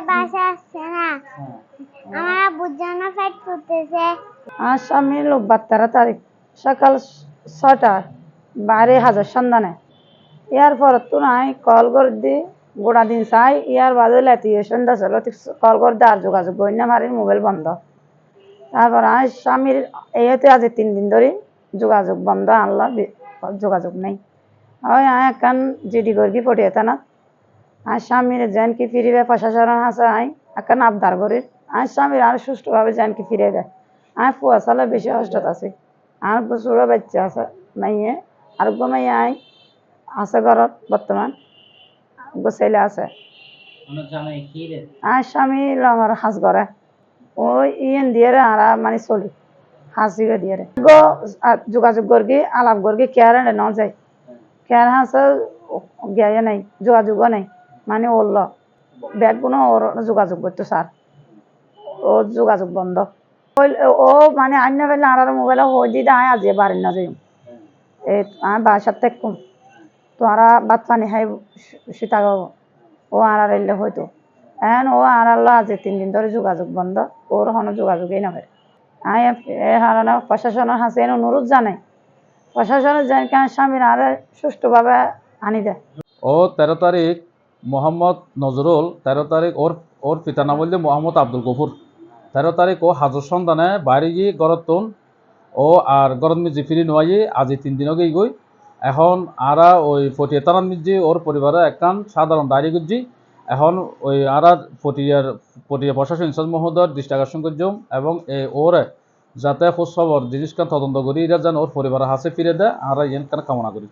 বাসা আসছে না, আমার আব্বুর জন্য পেট ফুটেছে। আসামি রোববার 13 তারিখ সকাল 6টা বাইরে হাজার সন্ধানে ইয়ার পর তো নাই কল করে দি গোড়া দিন চাই ইয়ার বাদে লেতি সন্ধ্যা ছিল কল করে দি আর যোগাযোগ করি না, মারি মোবাইল বন্ধ। তারপর স্বামীর এইতে আজ 3 দিন ধরে যোগাযোগ বন্ধ, আনলা যোগাযোগ নেই। ওই এখন জিডি করবি পটিয়ে না আর স্বামীর যেন কি ফিরিবে প্রশাসন আছে এখন আবদার করি আর স্বামীর আর সুষ্ঠুভাবে যেন কি ফিরে দেয়। আর পুয়া সালে বেশি কষ্টত আছে, আর ছোট বাচ্চা আছে মাইয়ে আর মাইয়ে আছে ঘরত বর্তমান ছেলে আছে। আর স্বামী আমার হাঁস ঘরে ওই ইয়েন দিয়ে আর মানে চলি হাঁস দিয়ে যোগাযোগ করবি আলাপ করবি কেয়ার ন যায় কেয়ার হাঁসে গিয়ে নাই যোগাযোগও নেই, মানে ওর ব্যাগগুলো ওর যোগাযোগ করতো স্যার, ও যোগাযোগ বন্ধ। ও মানে আন্য বেলা আর মোবাইল হয়ে দিতে আজ বাড়ি না যাই এই বাসার থেকে তোরা ভাত পানি খাই সীতা গাবো ও আর এলে হয়তো এখন ও আর আজ 3 দিন ধরে যোগাযোগ বন্ধ, ওর কোনো যোগাযোগই না করে। হারানো প্রশাসনের হাসে অনুরোধ জানাই প্রশাসনের যেন কেন স্বামীর আর সুষ্ঠুভাবে আনি দেয়। ও 13 তারিখ মোহাম্মদ নজরুল, 13 তারিখ ওর পিতার নাম বললে মোহাম্মদ আব্দুল গফুর। 13 তারিখ ও হাজর সন্ধানে বাইরে গিয়ে গরতুন ও আর গরত মিজি ফিরি নোয়াই আজি 3 দিন আগেই গই। এখন আরা ওই ফটিয়া তারান মিজি ওর পরিবারে একখান সাধারণ ডায়েরি করছি। এখন ওই আরা ফটিয়া প্রশাসন ইনচার্জ মহোদয় দৃষ্টি আকর্ষণ করছম এবং ওরে যাতে খোঁজ খবর জিনিসখান তদন্ত করি এরা যেন ওর পরিবারের হাসে ফিরে দেয় আর ইয়েন কামনা করি।